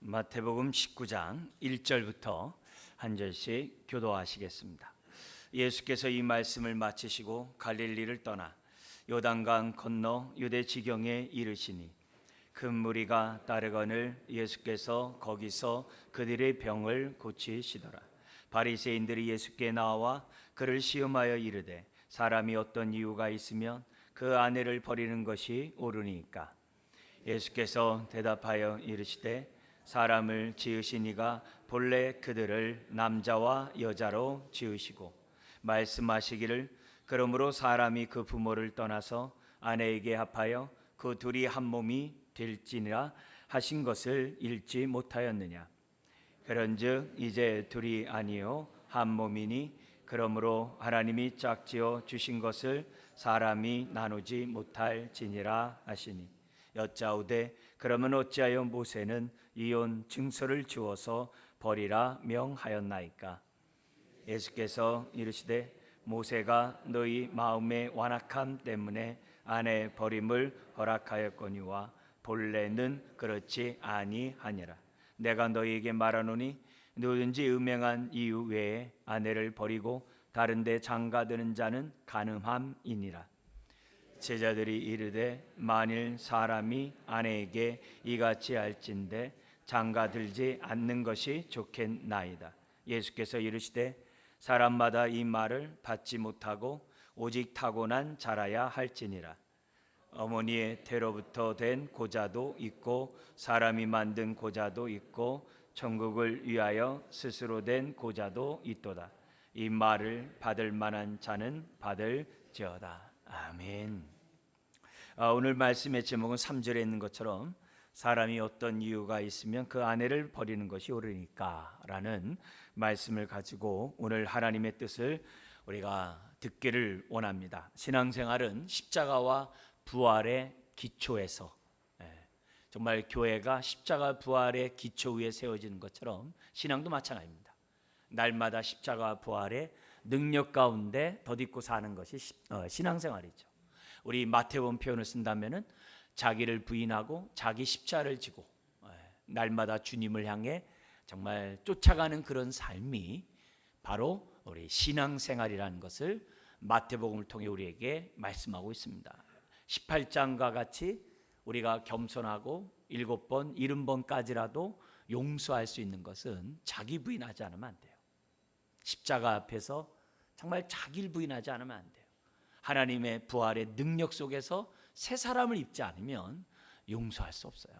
마태복음 19장 1절부터 한 절씩 교도하시겠습니다. 예수께서 이 말씀을 마치시고 갈릴리를 떠나 요단강 건너 유대 지경에 이르시니 큰 무리가 따르거늘 예수께서 거기서 그들의 병을 고치시더라. 바리새인들이 예수께 나와 그를 시험하여 이르되 사람이 어떤 이유가 있으면 그 아내를 버리는 것이 옳으니까. 예수께서 대답하여 이르시되 사람을 지으신 이가 본래 그들을 남자와 여자로 지으시고 말씀하시기를 그러므로 사람이 그 부모를 떠나서 아내에게 합하여 그 둘이 한 몸이 될지니라 하신 것을 읽지 못하였느냐. 그런즉 이제 둘이 아니요 한 몸이니 그러므로 하나님이 짝지어 주신 것을 사람이 나누지 못할지니라 하시니 여짜오되 그러면 어찌하여 모세는 이혼 증서를 주어서 버리라 명하였나이까. 예수께서 이르시되 모세가 너희 마음의 완악함 때문에 아내 버림을 허락하였거니와 본래는 그렇지 아니하니라. 내가 너희에게 말하노니 누구든지 음행한 이유 외에 아내를 버리고 다른 데 장가드는 자는 간음함이니라. 제자들이 이르되 만일 사람이 아내에게 이같이 할진대 장가들지 않는 것이 좋겠나이다. 예수께서 이르시되 사람마다 이 말을 받지 못하고 오직 타고난 자라야 할지니라. 어머니의 태로부터 된 고자도 있고 사람이 만든 고자도 있고 천국을 위하여 스스로 된 고자도 있도다. 이 말을 받을 만한 자는 받을지어다. 아멘. 오늘 말씀의 제목은 3절에 있는 것처럼 사람이 어떤 이유가 있으면 그 아내를 버리는 것이 옳으니까 라는 말씀을 가지고 오늘 하나님의 뜻을 우리가 듣기를 원합니다. 신앙생활은 십자가와 부활의 기초에서 정말 교회가 십자가 부활의 기초 위에 세워지는 것처럼 신앙도 마찬가지입니다. 날마다 십자가 부활의 능력 가운데 덧입고 사는 것이 신앙생활이죠. 우리 마태복음 표현을 쓴다면은 자기를 부인하고 자기 십자를 지고 날마다 주님을 향해 정말 쫓아가는 그런 삶이 바로 우리 신앙생활이라는 것을 마태복음을 통해 우리에게 말씀하고 있습니다. 18장과 같이 우리가 겸손하고 7번, 70번까지라도 용서할 수 있는 것은 자기 부인하지 않으면 안 돼요. 십자가 앞에서 정말 자기를 부인하지 않으면 안 돼요. 하나님의 부활의 능력 속에서 새 사람을 입지 않으면 용서할 수 없어요.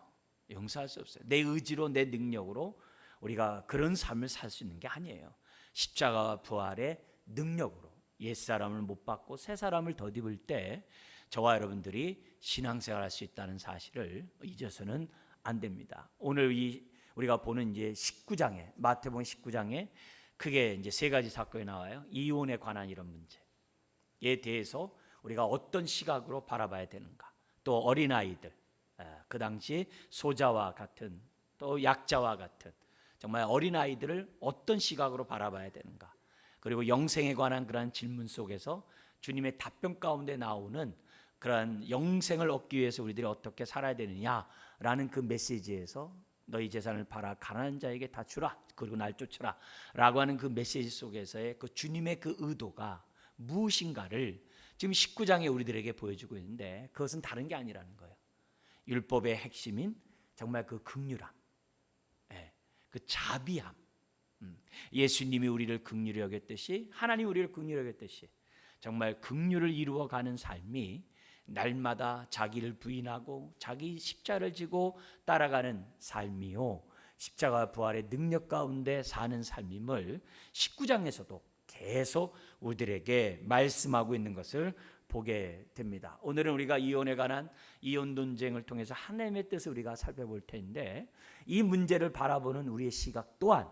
용서할 수 없어요. 내 의지로 내 능력으로 우리가 그런 삶을 살 수 있는 게 아니에요. 십자가와 부활의 능력으로 옛사람을 못 받고 새 사람을 덧입을 때 저와 여러분들이 신앙생활 할 수 있다는 사실을 잊어서는 안 됩니다. 오늘 우리가 보는 이제 19장에 마태복음 19장에 크게 이제 세 가지 사건이 나와요. 이혼에 관한 이런 문제에 대해서 우리가 어떤 시각으로 바라봐야 되는가. 또 어린아이들, 그 당시 소자와 같은 또 약자와 같은 정말 어린아이들을 어떤 시각으로 바라봐야 되는가. 그리고 영생에 관한 그러한 질문 속에서 주님의 답변 가운데 나오는 그러한 영생을 얻기 위해서 우리들이 어떻게 살아야 되느냐라는 그 메시지에서 너희 재산을 팔아 가난한 자에게 다 주라 그리고 날 쫓으라 라고 하는 그 메시지 속에서의 그 주님의 그 의도가 무엇인가를 지금 19장에 우리들에게 보여주고 있는데 그것은 다른 게 아니라는 거예요. 율법의 핵심인 정말 그 긍휼함, 그 자비함, 예수님이 우리를 긍휼히 여겼듯이 하나님 우리를 긍휼히 여겼듯이 정말 긍휼을 이루어가는 삶이 날마다 자기를 부인하고 자기 십자를 지고 따라가는 삶이요 십자가 부활의 능력 가운데 사는 삶임을 19장에서도 계속 우리들에게 말씀하고 있는 것을 보게 됩니다. 오늘은 우리가 이혼에 관한 이혼 논쟁을 통해서 하나님의 뜻을 우리가 살펴볼 텐데 이 문제를 바라보는 우리의 시각 또한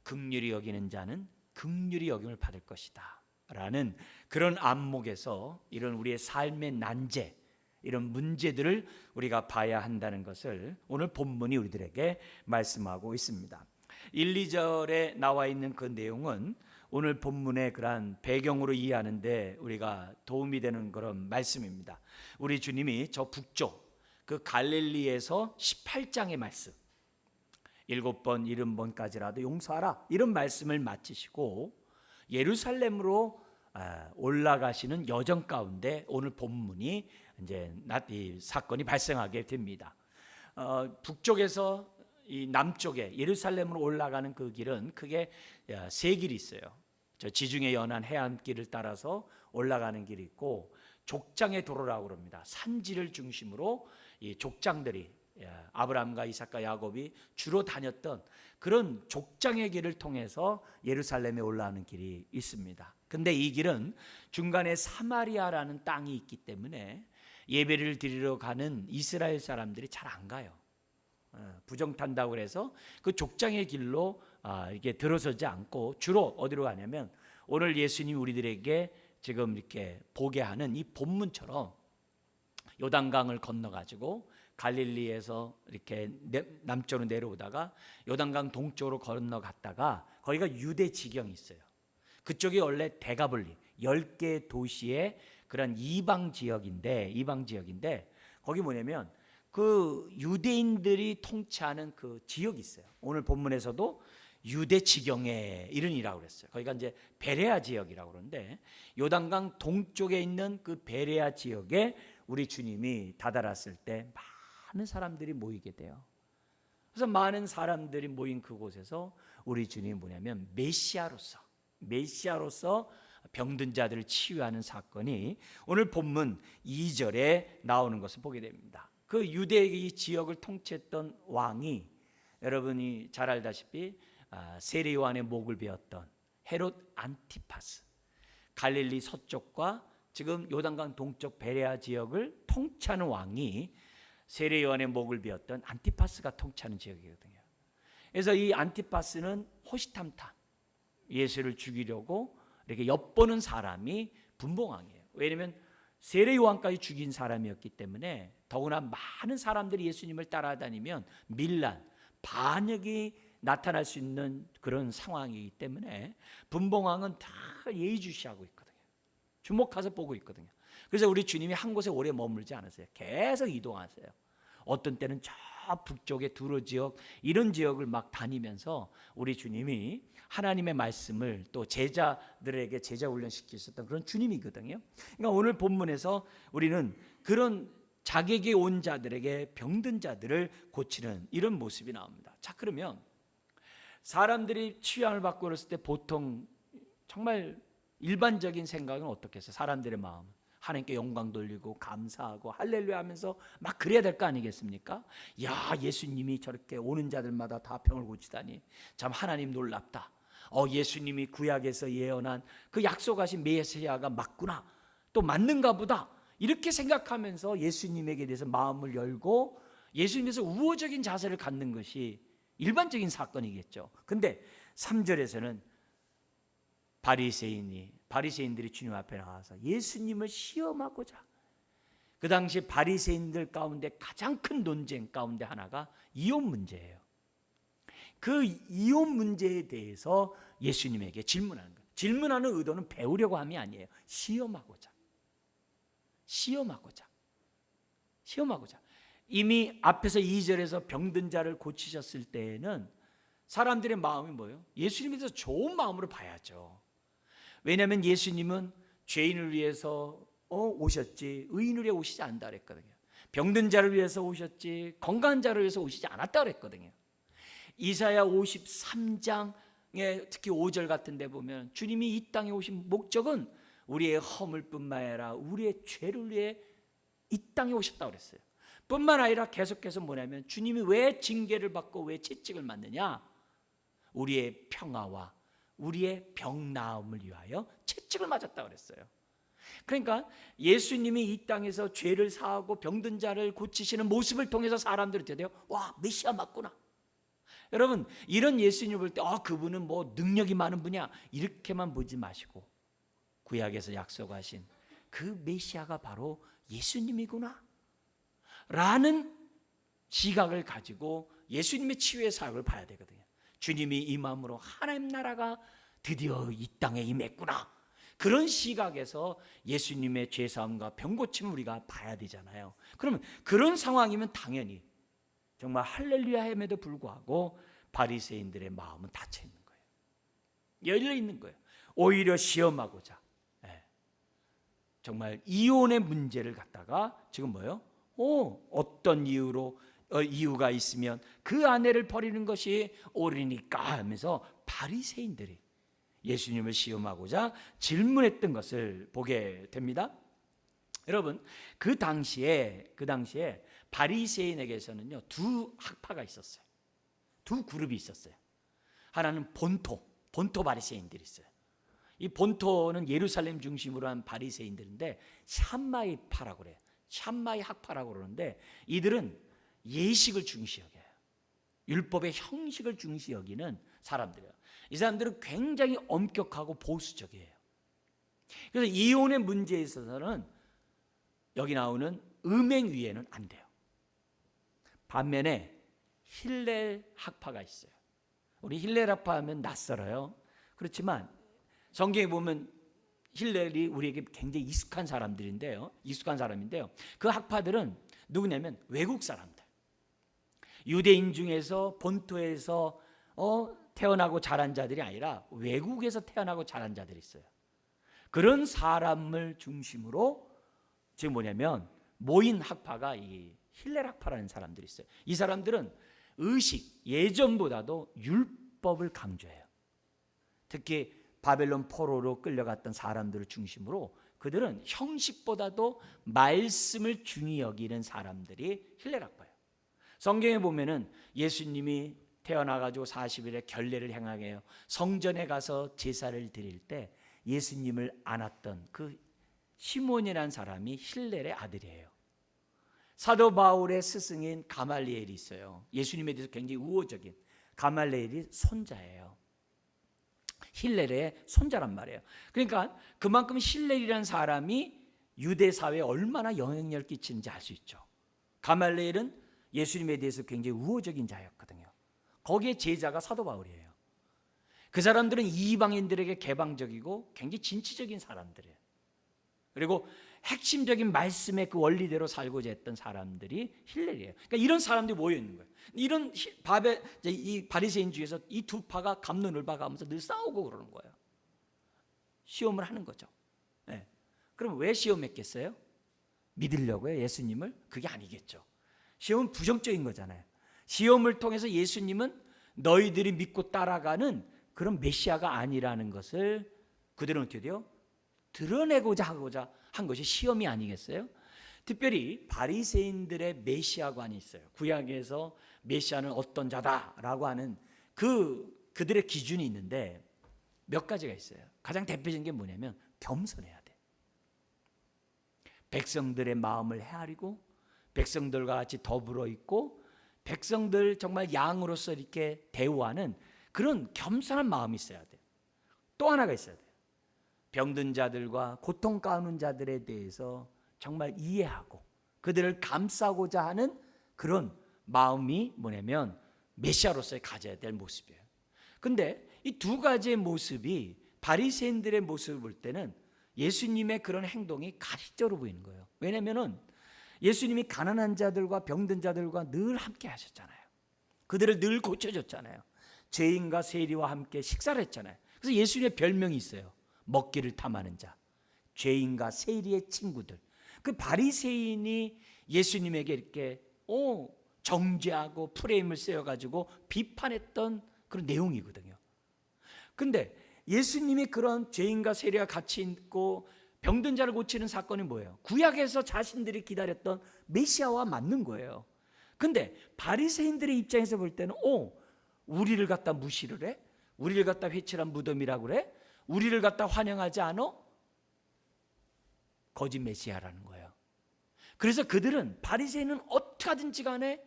긍휼히 여기는 자는 긍휼히 여김을 받을 것이다 라는 그런 안목에서 이런 우리의 삶의 난제 이런 문제들을 우리가 봐야 한다는 것을 오늘 본문이 우리들에게 말씀하고 있습니다. 1, 2절에 나와 있는 그 내용은 오늘 본문의 그러한 배경으로 이해하는데 우리가 도움이 되는 그런 말씀입니다. 우리 주님이 저 북쪽 그 갈릴리에서 18장의 말씀 7번 70번까지라도 용서하라, 이런 말씀을 마치시고 예루살렘으로 올라가시는 여정 가운데 오늘 본문이 이제 이 사건이 발생하게 됩니다. 북쪽에서 이 남쪽에 예루살렘으로 올라가는 그 길은 크게 세 길이 있어요. 저 지중해 연안 해안길을 따라서 올라가는 길이 있고, 족장의 도로라고 그럽니다. 산지를 중심으로 이 족장들이, 아브라함과 이삭과 야곱이 주로 다녔던 그런 족장의 길을 통해서 예루살렘에 올라가는 길이 있습니다. 근데 이 길은 중간에 사마리아라는 땅이 있기 때문에 예배를 드리러 가는 이스라엘 사람들이 잘 안 가요. 부정탄다고 해서 그 족장의 길로 이게 들어서지 않고 주로 어디로 가냐면, 오늘 예수님이 우리들에게 지금 이렇게 보게 하는 이 본문처럼 요단강을 건너가지고 갈릴리에서 이렇게 남쪽으로 내려오다가 요단강 동쪽으로 건너갔다가 거기가 유대 지경이 있어요. 그쪽이 원래 데가볼리 10개 도시의 그런 이방 지역인데 거기 뭐냐면 그 유대인들이 통치하는 그 지역이 있어요. 오늘 본문에서도 유대 지경에 이른이라고 그랬어요. 거기가 이제 베레아 지역이라고 그러는데, 요단강 동쪽에 있는 그 베레아 지역에 우리 주님이 다다랐을 때 많은 사람들이 모이게 돼요. 그래서 많은 사람들이 모인 그곳에서 우리 주님이 뭐냐면 메시아로서 병든 자들을 치유하는 사건이 오늘 본문 2절에 나오는 것을 보게 됩니다. 그 유대의 지역을 통치했던 왕이, 여러분이 잘 알다시피 세례 요한의 목을 베었던 헤롯 안티파스, 갈릴리 서쪽과 지금 요단강 동쪽 베레아 지역을 통치하는 왕이 세례 요한의 목을 베었던 안티파스가 통치하는 지역이거든요. 그래서 이 안티파스는 호시탐탐 예수를 죽이려고 이렇게 엿보는 사람이 분봉왕이에요. 왜냐하면 세례 요한까지 죽인 사람이었기 때문에, 더구나 많은 사람들이 예수님을 따라다니면 밀란, 반역이 나타날 수 있는 그런 상황이기 때문에 분봉왕은 다 예의주시하고 있거든요. 주목해서 보고 있거든요. 그래서 우리 주님이 한 곳에 오래 머물지 않으세요. 계속 이동하세요. 어떤 때는 저 북쪽의 두로 지역, 이런 지역을 막 다니면서 우리 주님이 하나님의 말씀을 또 제자들에게 제자 훈련시키셨던 그런 주님이거든요. 그러니까 오늘 본문에서 우리는 그런 자객이 온 자들에게 병든 자들을 고치는 이런 모습이 나옵니다. 자, 그러면 사람들이 치유함을 받고 그랬을 때 보통 정말 일반적인 생각은 어떻게 했어요? 사람들의 마음은 하나님께 영광 돌리고 감사하고 할렐루야 하면서 막 그래야 될 거 아니겠습니까? 야, 예수님이 저렇게 오는 자들마다 다 병을 고치다니 참 하나님 놀랍다. 예수님이 구약에서 예언한 그 약속하신 메시아가 맞구나, 또 맞는가 보다, 이렇게 생각하면서 예수님에게 대해서 마음을 열고 예수님에서 우호적인 자세를 갖는 것이 일반적인 사건이겠죠. 근데 3절에서는 바리새인들이 주님 앞에 나와서 예수님을 시험하고자, 그 당시 바리새인들 가운데 가장 큰 논쟁 가운데 하나가 이혼 문제예요. 그 이혼 문제에 대해서 예수님에게 질문하는 거예요. 질문하는 의도는 배우려고 함이 아니에요. 시험하고자. 이미 앞에서 2절에서 병든 자를 고치셨을 때에는 사람들의 마음이 뭐예요? 예수님에 대해서 좋은 마음으로 봐야죠. 왜냐하면 예수님은 죄인을 위해서 오셨지 의인을 위해 오시지 않다 그랬거든요. 병든 자를 위해서 오셨지 건강한 자를 위해서 오시지 않았다 그랬거든요. 이사야 53장에 특히 5절 같은 데 보면 주님이 이 땅에 오신 목적은 우리의 허물뿐만 아니라 우리의 죄를 위해 이 땅에 오셨다고 그랬어요. 뿐만 아니라 계속해서 뭐냐면 주님이 왜 징계를 받고 왜 채찍을 맞느냐, 우리의 평화와 우리의 병 나음을 위하여 채찍을 맞았다고 그랬어요. 그러니까 예수님이 이 땅에서 죄를 사하고 병든 자를 고치시는 모습을 통해서 사람들이 되대요. 와, 메시아 맞구나. 여러분, 이런 예수님을 볼 때 그분은 뭐 능력이 많은 분이야, 이렇게만 보지 마시고 구약에서 약속하신 그 메시아가 바로 예수님이구나 라는 시각을 가지고 예수님의 치유의 사역을 봐야 되거든요. 주님이 이 마음으로 하나님 나라가 드디어 이 땅에 임했구나, 그런 시각에서 예수님의 죄사함과 병고침을 우리가 봐야 되잖아요. 그러면 그런 상황이면 당연히 정말 할렐루야 함에도 불구하고 바리새인들의 마음은 닫혀 있는 거예요. 열려 있는 거예요. 오히려 시험하고자, 정말 이혼의 문제를 갖다가 지금 뭐예요? 어떤 이유가 있으면 그 아내를 버리는 것이 옳으니까 하면서 바리새인들이 예수님을 시험하고자 질문했던 것을 보게 됩니다. 여러분, 그 당시에 바리새인에게서는요, 두 학파가 있었어요. 두 그룹이 있었어요. 하나는 본토 바리새인들이 있어요. 이 본토는 예루살렘 중심으로 한 바리새인들인데 샴마이파라고 그래요. 샴마이 학파라고 그러는데 이들은 예식을 중시 여겨요. 율법의 형식을 중시 여기는 사람들이에요. 이 사람들은 굉장히 엄격하고 보수적이에요. 그래서 이혼의 문제에 있어서는 여기 나오는 음행위에는 안 돼요. 반면에 힐렐 학파가 있어요. 우리 힐렐 학파 하면 낯설어요. 그렇지만 성경에 보면 힐렐이 우리에게 굉장히 익숙한 사람인데요. 그 학파들은 누구냐면 외국 사람들. 유대인 중에서 본토에서 태어나고 자란 자들이 아니라 외국에서 태어나고 자란 자들이 있어요. 그런 사람을 중심으로 지금 뭐냐면 모인 학파가 이 힐렐 학파라는 사람들이 있어요. 이 사람들은 의식, 예전보다도 율법을 강조해요. 특히 바벨론 포로로 끌려갔던 사람들을 중심으로 그들은 형식보다도 말씀을 중히 여기는 사람들이 힐렐 학파예요. 성경에 보면은 예수님이 태어나가지고 40일에 결례를 행하게요. 성전에 가서 제사를 드릴 때 예수님을 안았던 그 시몬이라는 사람이 힐렐의 아들이에요. 사도 바울의 스승인 가말리엘이 있어요. 예수님에 대해서 굉장히 우호적인 가말리엘이 손자예요. 힐렐의 손자란 말이에요. 그러니까 그만큼 힐렐이라는 사람이 유대 사회에 얼마나 영향력을 끼치는지 알 수 있죠. 가말리엘은 예수님에 대해서 굉장히 우호적인 자였거든요. 거기에 제자가 사도 바울이에요. 그 사람들은 이방인들에게 개방적이고 굉장히 진취적인 사람들이에요. 그리고 핵심적인 말씀의 그 원리대로 살고자 했던 사람들이 힐렐이에요. 그러니까 이런 사람들이 모여 있는 거예요. 이런 이 바리새인 중에서 이 두 파가 갑론을박하면서 늘 싸우고 그러는 거예요. 시험을 하는 거죠. 네. 그럼 왜 시험했겠어요? 믿으려고요, 예수님을? 그게 아니겠죠. 시험은 부정적인 거잖아요. 시험을 통해서 예수님은 너희들이 믿고 따라가는 그런 메시아가 아니라는 것을 그들은 어떻게 돼요? 드러내고자 하고자 한 것이 시험이 아니겠어요? 특별히 바리새인들의 메시아관이 있어요. 구약에서 메시아는 어떤 자다라고 하는 그들의 기준이 있는데 몇 가지가 있어요. 가장 대표적인 게 뭐냐면 겸손해야 돼. 백성들의 마음을 헤아리고 백성들과 같이 더불어 있고 백성들 정말 양으로서 이렇게 대우하는 그런 겸손한 마음이 있어야 돼요. 또 하나가 있어야 돼요. 병든 자들과 고통 가우는 자들에 대해서 정말 이해하고 그들을 감싸고자 하는 그런 마음이 뭐냐면 메시아로서의 가져야 될 모습이에요. 근데 이 두 가지의 모습이 바리새인들의 모습을 볼 때는 예수님의 그런 행동이 가식적으로 보이는 거예요. 왜냐하면 예수님이 가난한 자들과 병든 자들과 늘 함께 하셨잖아요. 그들을 늘 고쳐줬잖아요. 죄인과 세리와 함께 식사를 했잖아요. 그래서 예수님의 별명이 있어요. 먹기를 탐하는 자, 죄인과 세리의 친구들. 그 바리새인이 예수님에게 이렇게 정죄하고 프레임을 세워가지고 비판했던 그런 내용이거든요. 근데 예수님이 그런 죄인과 세리와 같이 있고 병든 자를 고치는 사건이 뭐예요? 구약에서 자신들이 기다렸던 메시아와 맞는 거예요. 근데 바리새인들의 입장에서 볼 때는 우리를 갖다 무시를 해? 우리를 갖다 회칠한 무덤이라고 그래? 우리를 갖다 환영하지 않아? 거짓 메시아라는 거예요. 그래서 그들은 바리새인은 어떻게 하든지 간에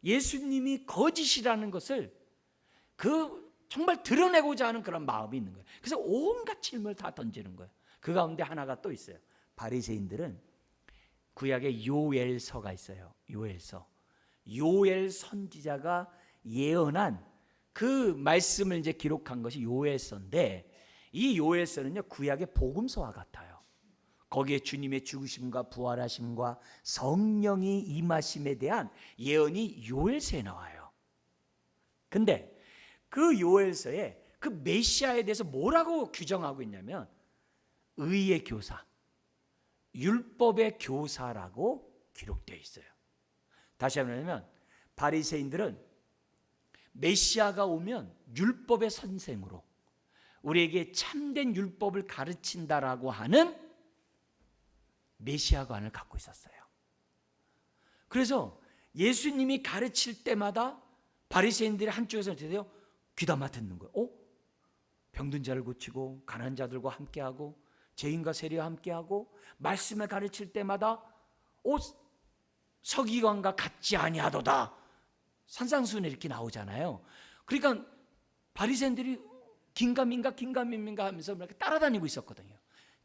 예수님이 거짓이라는 것을 정말 드러내고자 하는 그런 마음이 있는 거예요. 그래서 온갖 질문을 다 던지는 거예요. 그 가운데 하나가 또 있어요. 바리새인들은 구약에 요엘서가 있어요. 요엘 선지자가 예언한 그 말씀을 이제 기록한 것이 요엘서인데 이 요엘서는요 구약의 복음서와 같아요. 거기에 주님의 죽으심과 부활하심과 성령이 임하심에 대한 예언이 요엘서에 나와요. 근데 그 요엘서에 그 메시아에 대해서 뭐라고 규정하고 있냐면 의의 교사, 율법의 교사라고 기록되어 있어요. 다시 한번 바리새인들은 메시아가 오면 율법의 선생으로 우리에게 참된 율법을 가르친다라고 하는 메시아관을 갖고 있었어요. 그래서 예수님이 가르칠 때마다 바리새인들이 한쪽에서 어떻게 돼요? 귀담아 듣는 거예요. 병든 자를 고치고 가난한 자들과 함께하고 죄인과 세리와 함께하고 말씀을 가르칠 때마다 서기관과 같지 아니하도다, 산상수훈에 이렇게 나오잖아요. 그러니까 바리새인들이 긴가민가 하면서 이렇게 따라다니고 있었거든요.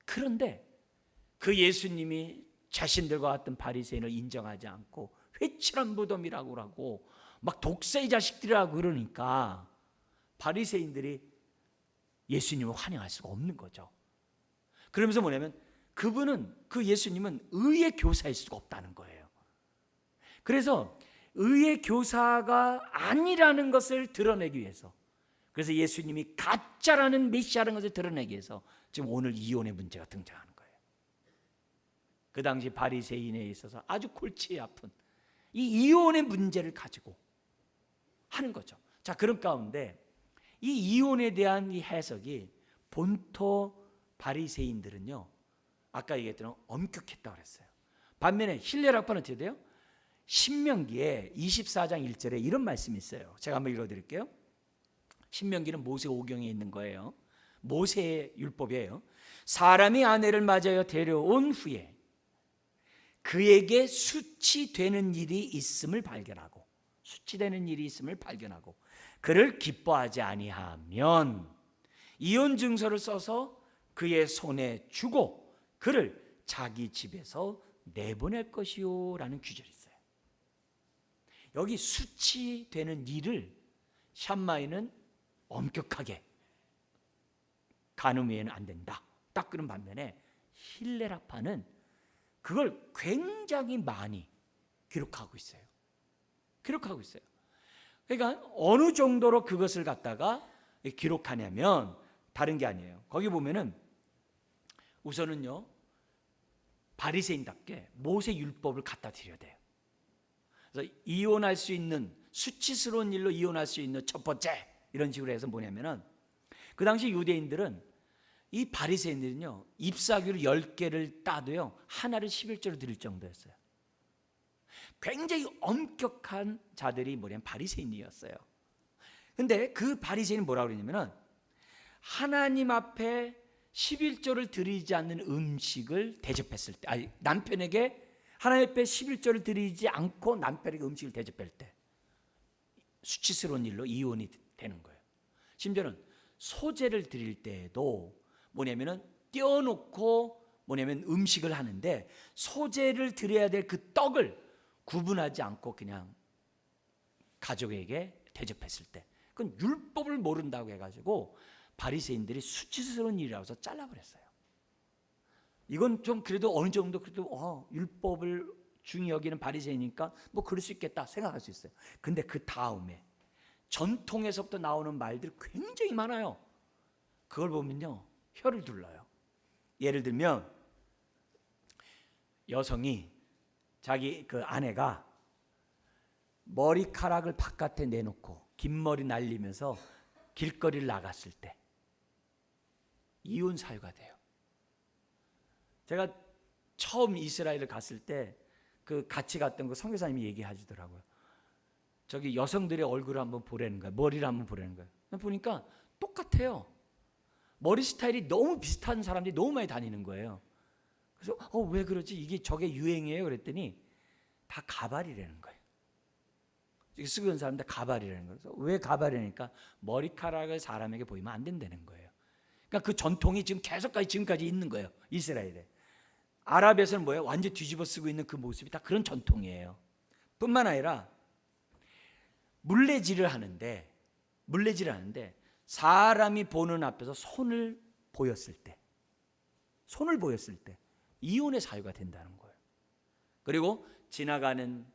그런데 그 예수님이 자신들과 같은 바리새인을 인정하지 않고 회칠한 무덤이라고 하고 막 독사의 자식들이라고 그러니까 바리새인들이 예수님을 환영할 수가 없는 거죠. 그러면서 뭐냐면 그 예수님은 의의 교사일 수가 없다는 거예요. 그래서 의의 교사가 아니라는 것을 드러내기 위해서, 그래서 예수님이 가짜라는 메시아라는 것을 드러내기 위해서 지금 오늘 이혼의 문제가 등장하는 거예요. 그 당시 바리새인에 있어서 아주 골치 아픈 이 이혼의 문제를 가지고 하는 거죠. 자, 그런 가운데 이 이혼에 대한 이 해석이 본토 바리새인들은요, 아까 얘기했던 엄격했다고 그랬어요. 반면에 힐레락파는 어떻게 돼요? 신명기에 24장 1절에 이런 말씀이 있어요. 제가 한번 읽어드릴게요. 신명기는 모세 오경에 있는 거예요. 모세의 율법이에요. 사람이 아내를 맞아요 데려온 후에 그에게 수치되는 일이 있음을 발견하고, 수치되는 일이 있음을 발견하고 그를 기뻐하지 아니하면 이혼 증서를 써서 그의 손에 주고 그를 자기 집에서 내보낼 것이요 라는 규절이 있어요. 여기 수치되는 일을 샴마이는 엄격하게 간음 외에는 안 된다, 딱 그런 반면에 힐레락파는 그걸 굉장히 많이 기록하고 있어요. 그러니까 어느 정도로 그것을 갖다가 기록하냐면 다른 게 아니에요. 거기 보면은 우선은요, 바리새인답게 모세 율법을 갖다 드려야 돼요. 그래서 이혼할 수 있는, 수치스러운 일로 이혼할 수 있는 첫 번째, 이런 식으로 해서 뭐냐면은 그 당시 유대인들은, 이 바리새인들은요 잎사귀를 10개를 따도요 하나를 11조로 드릴 정도였어요. 굉장히 엄격한 자들이 뭐냐면 바리새인이었어요. 근데 그 바리새인이 뭐라고 그러냐면은 하나님 앞에 11조를 드리지 않는 음식을 대접했을 때, 아니 남편에게 하나님 앞에 11조를 드리지 않고 남편에게 음식을 대접할 때 수치스러운 일로 이혼이 되는 거예요. 심지어는 소제를 드릴 때에도 뭐냐면은 떼어놓고 뭐냐면 음식을 하는데 소제를 드려야 될 그 떡을 구분하지 않고 그냥 가족에게 대접했을 때, 그건 율법을 모른다고 해가지고 바리새인들이 수치스러운 일이라고 해서 잘라버렸어요. 이건 좀 그래도 어느 정도 그래도 율법을 중히 여기는 바리새인이니까 뭐 그럴 수 있겠다 생각할 수 있어요. 근데 그 다음에 전통에서부터 나오는 말들이 굉장히 많아요. 그걸 보면요 혀를 둘러요. 예를 들면 여성이 자기 그 아내가 머리카락을 바깥에 내놓고 긴 머리 날리면서 길거리를 나갔을 때 이혼 사유가 돼요. 제가 처음 이스라엘을 갔을 때 그 같이 갔던 그 선교사님이 얘기하시더라고요. 저기 여성들의 얼굴을 한번 보라는 거예요. 머리를 한번 보라는 거예요. 보니까 똑같아요. 머리 스타일이 너무 비슷한 사람들이 너무 많이 다니는 거예요. 그래서 왜 그러지? 이게 저게 유행이에요? 그랬더니 다 가발이라는 거예요. 이게 쓰고 있는 사람들 가발이라는 거예요. 그래서 왜 가발이니까 머리카락을 사람에게 보이면 안 된다는 거예요. 그러니까 그 전통이 지금 지금까지 있는 거예요. 이스라엘에. 아랍에서는 뭐예요? 완전 뒤집어 쓰고 있는 그 모습이 다 그런 전통이에요. 뿐만 아니라 물레질을 하는데 사람이 보는 앞에서 손을 보였을 때 이혼의 사유가 된다는 거예요. 그리고 지나가는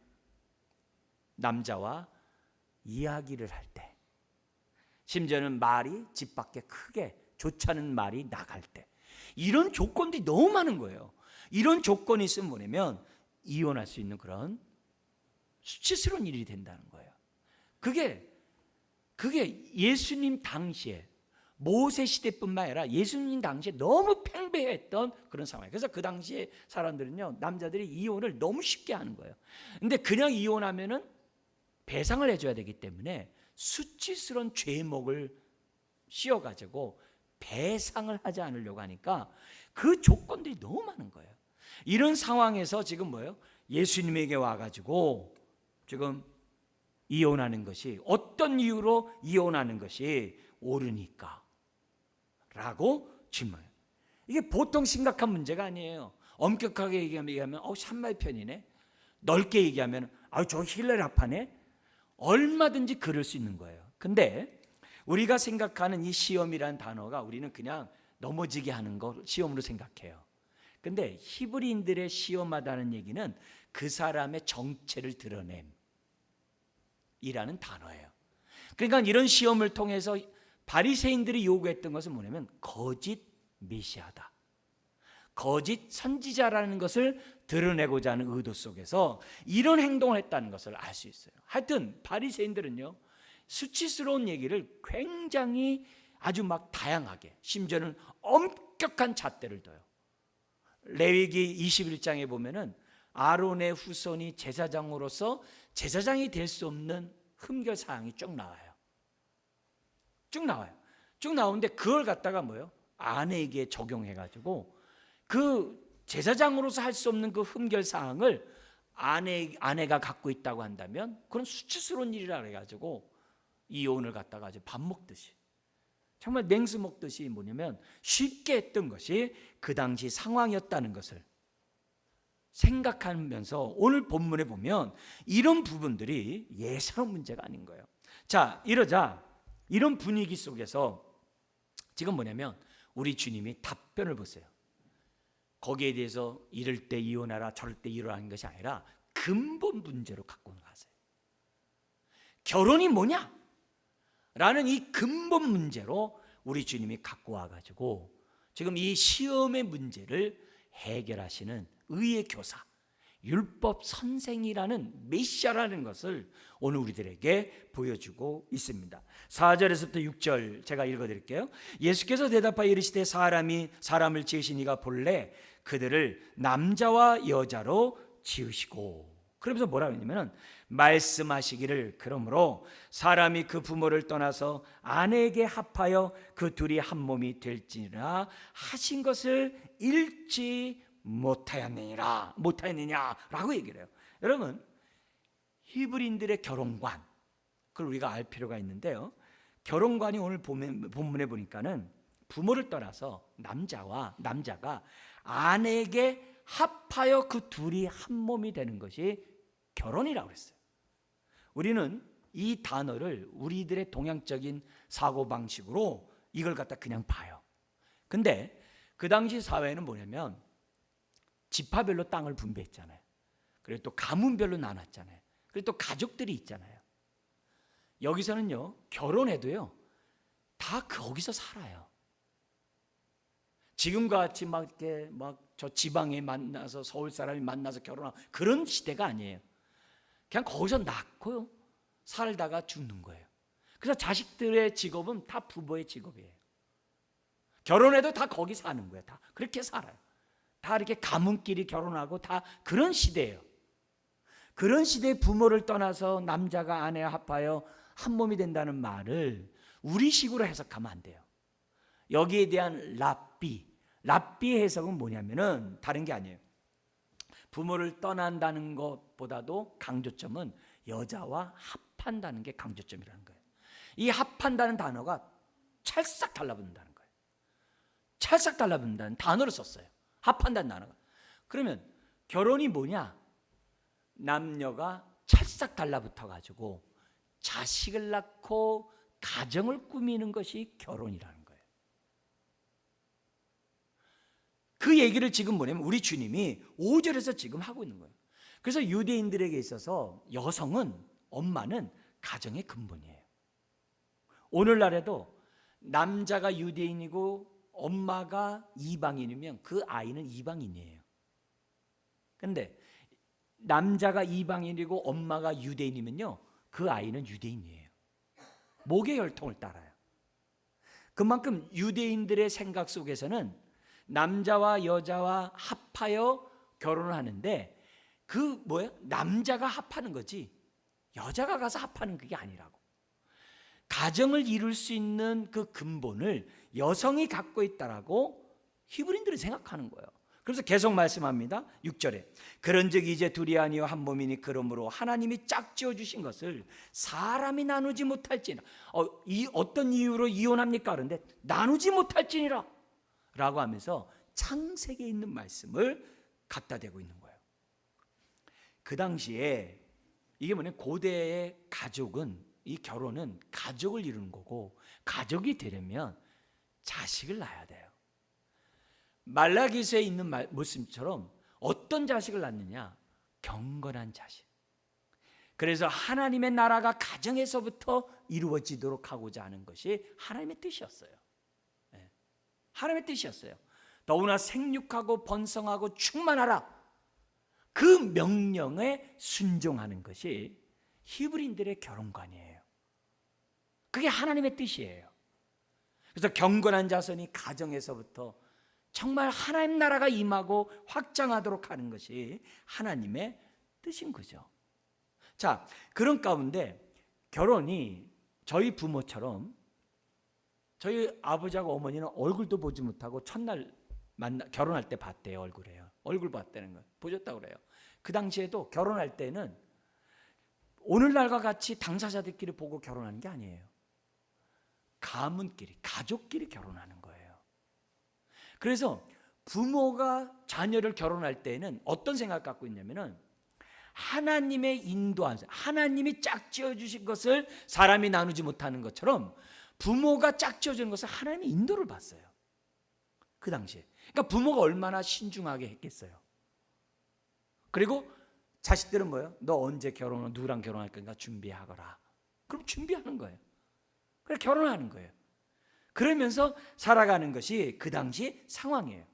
남자와 이야기를 할 때 심지어는 말이 집 밖에 크게 좋지 않은 말이 나갈 때, 이런 조건들이 너무 많은 거예요. 이런 조건이 있으면 뭐냐면 이혼할 수 있는 그런 수치스러운 일이 된다는 거예요. 그게 예수님 당시에, 모세 시대뿐만 아니라 예수님 당시에 너무 팽배했던 그런 상황이에요. 그래서 그 당시에 사람들은요, 남자들이 이혼을 너무 쉽게 하는 거예요. 근데 그냥 이혼하면은 배상을 해줘야 되기 때문에 수치스러운 죄목을 씌워가지고 배상을 하지 않으려고 하니까 그 조건들이 너무 많은 거예요. 이런 상황에서 지금 뭐예요? 예수님에게 와가지고 지금 이혼하는 것이, 어떤 이유로 이혼하는 것이 옳으니까? 라고 질문해요. 이게 보통 심각한 문제가 아니에요. 엄격하게 얘기하면 산마의 편이네. 넓게 얘기하면 저 힐레 아파네. 얼마든지 그럴 수 있는 거예요. 근데 우리가 생각하는 이 시험이라는 단어가 우리는 그냥 넘어지게 하는 거 시험으로 생각해요. 근데 히브리인들의 시험하다는 얘기는 그 사람의 정체를 드러냄 이라는 단어예요. 그러니까 이런 시험을 통해서 바리새인들이 요구했던 것은 뭐냐면 거짓 메시아다, 거짓 선지자라는 것을 드러내고자 하는 의도 속에서 이런 행동을 했다는 것을 알 수 있어요. 하여튼 바리새인들은요, 수치스러운 얘기를 굉장히 아주 막 다양하게, 심지어는 엄격한 잣대를 둬요. 레위기 21장에 보면은 아론의 후손이 제사장으로서 제사장이 될 수 없는 흠결 사항이 쭉 나와요. 쭉 나오는데 그걸 갖다가 뭐예요? 아내에게 적용해가지고 그 제사장으로서 할 수 없는 그 흠결 사항을 아내가 갖고 있다고 한다면 그건 수치스러운 일이라 그래가지고 이혼을 갖다가 아주 밥 먹듯이, 정말 맹수 먹듯이 뭐냐면 쉽게 했던 것이 그 당시 상황이었다는 것을 생각하면서 오늘 본문에 보면 이런 부분들이 예사로운 문제가 아닌 거예요. 자, 이러자 이런 분위기 속에서 지금 뭐냐면 우리 주님이 답변을 보세요. 거기에 대해서 이럴 때 이혼하라 저럴 때 이혼하는 것이 아니라 근본 문제로 갖고 가세요. 결혼이 뭐냐? 라는 이 근본 문제로 우리 주님이 갖고 와가지고 지금 이 시험의 문제를 해결하시는 의의 교사, 율법 선생이라는 메시아라는 것을 오늘 우리들에게 보여주고 있습니다. 4절에서부터 6절 제가 읽어드릴게요. 예수께서 대답하여 이르시되 사람을 지으시니가 본래 그들을 남자와 여자로 지으시고, 그러면서 뭐라고 했냐면 말씀하시기를 그러므로 사람이 그 부모를 떠나서 아내에게 합하여 그 둘이 한 몸이 될지라 하신 것을 읽지 못하였느냐라고 얘기를 해요. 여러분, 히브리인들의 결혼관, 그걸 우리가 알 필요가 있는데요, 결혼관이 오늘 본문에 보니까는 부모를 떠나서 남자가 아내에게 합하여 그 둘이 한 몸이 되는 것이 결혼이라고 했어요. 우리는 이 단어를 우리들의 동양적인 사고방식으로 이걸 갖다 그냥 봐요. 근데 그 당시 사회는 뭐냐면 지파별로 땅을 분배했잖아요. 그리고 또 가문별로 나눴잖아요. 그리고 또 가족들이 있잖아요. 여기서는요, 결혼해도요 다 거기서 살아요. 지금과 같이 막 이렇게 막 저 지방에 만나서 서울 사람이 만나서 결혼하고 그런 시대가 아니에요. 그냥 거기서 낳고요 살다가 죽는 거예요. 그래서 자식들의 직업은 다 부모의 직업이에요. 결혼해도 다 거기 사는 거예요. 다 그렇게 살아요. 다 이렇게 가문끼리 결혼하고 다 그런 시대예요. 그런 시대에 부모를 떠나서 남자가 아내와 합하여 한 몸이 된다는 말을 우리식으로 해석하면 안 돼요. 여기에 대한 랍비의 해석은 뭐냐면은 다른 게 아니에요. 부모를 떠난다는 것보다도 강조점은 여자와 합한다는 게 강조점이라는 거예요. 이 합한다는 단어가 찰싹 달라붙는다는 거예요. 찰싹 달라붙는다는 단어를 썼어요. 합한다는 단어가. 그러면 결혼이 뭐냐? 남녀가 찰싹 달라붙어 가지고 자식을 낳고 가정을 꾸미는 것이 결혼이라는 거예요. 그 얘기를 지금 뭐냐면 우리 주님이 5절에서 지금 하고 있는 거예요. 그래서 유대인들에게 있어서 엄마는 가정의 근본이에요. 오늘날에도 남자가 유대인이고 엄마가 이방인이면 그 아이는 이방인이에요. 근데 남자가 이방인이고 엄마가 유대인이면요, 그 아이는 유대인이에요. 목의 혈통을 따라요. 그만큼 유대인들의 생각 속에서는 남자와 여자와 합하여 결혼을 하는데, 그 남자가 합하는 거지 여자가 가서 합하는 그게 아니라고. 가정을 이룰 수 있는 그 근본을 여성이 갖고 있다라고 히브리인들이 생각하는 거예요. 그래서 계속 말씀합니다. 6절에 그런즉 이제 둘이 아니요 한 몸이니 그러므로 하나님이 짝지어 주신 것을 사람이 나누지 못할지니라. 어떤 이유로 이혼합니까? 그런데 나누지 못할지니라 라고 하면서 창세기에 있는 말씀을 갖다 대고 있는 거예요. 그 당시에 이게 뭐냐면 고대의 가족은, 이 결혼은 가족을 이루는 거고, 가족이 되려면 자식을 낳아야 돼요. 말라기서에 있는 말씀처럼 어떤 자식을 낳느냐? 경건한 자식. 그래서 하나님의 나라가 가정에서부터 이루어지도록 하고자 하는 것이 하나님의 뜻이었어요. 하나님의 뜻이었어요. 더구나 생육하고 번성하고 충만하라, 그 명령에 순종하는 것이 히브리인들의 결혼관이에요. 그게 하나님의 뜻이에요. 그래서 경건한 자손이 가정에서부터 정말 하나님 나라가 임하고 확장하도록 하는 것이 하나님의 뜻인 거죠. 자, 그런 가운데 결혼이 저희 부모처럼, 저희 아버지하고 어머니는 얼굴도 보지 못하고 첫날 결혼할 때 봤대요. 얼굴 봤다는 거 보셨다고 그래요. 그 당시에도 결혼할 때는 오늘날과 같이 당사자들끼리 보고 결혼하는 게 아니에요. 가문끼리, 가족끼리 결혼하는 거예요. 그래서 부모가 자녀를 결혼할 때는 어떤 생각 갖고 있냐면은, 하나님의 인도함, 하나님이 짝지어 주신 것을 사람이 나누지 못하는 것처럼 부모가 짝지어 주는 것을 하나님의 인도를 봤어요. 그 당시에. 그러니까 부모가 얼마나 신중하게 했겠어요. 그리고 자식들은 뭐예요? 너 언제 결혼을, 누구랑 결혼할 건가 준비하거라. 그럼 준비하는 거예요. 그래, 결혼하는 거예요. 그러면서 살아가는 것이 그 당시 상황이에요.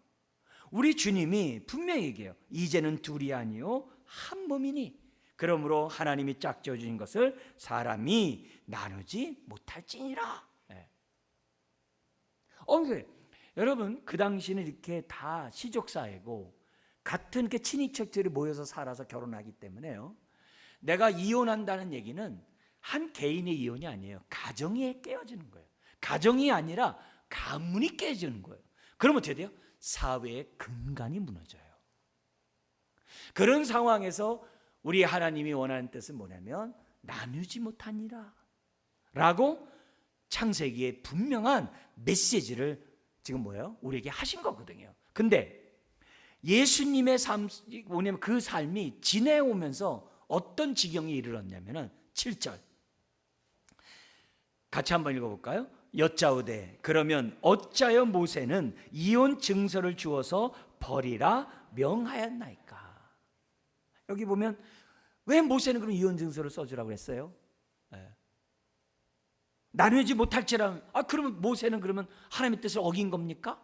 우리 주님이 분명히 얘기해요. 이제는 둘이 아니요 한 몸이니 그러므로 하나님이 짝지어 주신 것을 사람이 나누지 못할지니라. 여러분, 그 당시는 이렇게 다 시족사회고 같은 이렇게 친인척들이 모여서 살아서 결혼하기 때문에요, 내가 이혼한다는 얘기는 한 개인의 이혼이 아니에요. 가정이 깨어지는 거예요. 가정이 아니라 가문이 깨지는 거예요. 그러면 어떻게 돼요? 사회의 근간이 무너져요. 그런 상황에서 우리 하나님이 원하는 뜻은 뭐냐면 나누지 못하니라 라고 창세기에 분명한 메시지를 지금 우리에게 하신 거거든요. 근데 예수님의 삶, 뭐냐면 그 삶이 지내오면서 어떤 지경에 이르렀냐면은 7절 같이 한번 읽어볼까요? 여짜오되 그러면 어찌하여 모세는 이혼 증서를 주어서 버리라 명하였나이까. 여기 보면 왜 모세는 그럼 이혼 증서를 써주라고 했어요? 나누지 못할지라. 그러면 모세는 그러면 하나님의 뜻을 어긴 겁니까?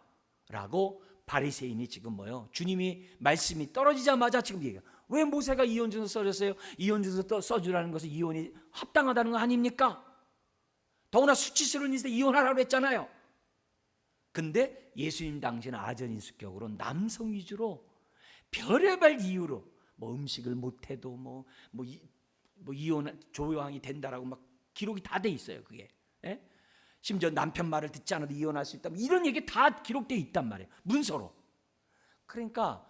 라고 바리새인이 지금 주님이 말씀이 떨어지자마자 지금 얘기해요. 왜 모세가 이혼 증서 써줬어요? 이혼 증서 써주라는 것은 이혼이 합당하다는 거 아닙니까? 더구나 수치스러운 일에 이혼하라고 했잖아요. 근데 예수님 당시는 아전인수격으로 남성 위주로 별의별 이유로 음식을 못해도 이혼 조용히 된다라고 막 기록이 다 돼 있어요. 그게 심지어 남편 말을 듣지 않아도 이혼할 수 있다, 이런 얘기 다 기록되어 있단 말이에요, 문서로. 그러니까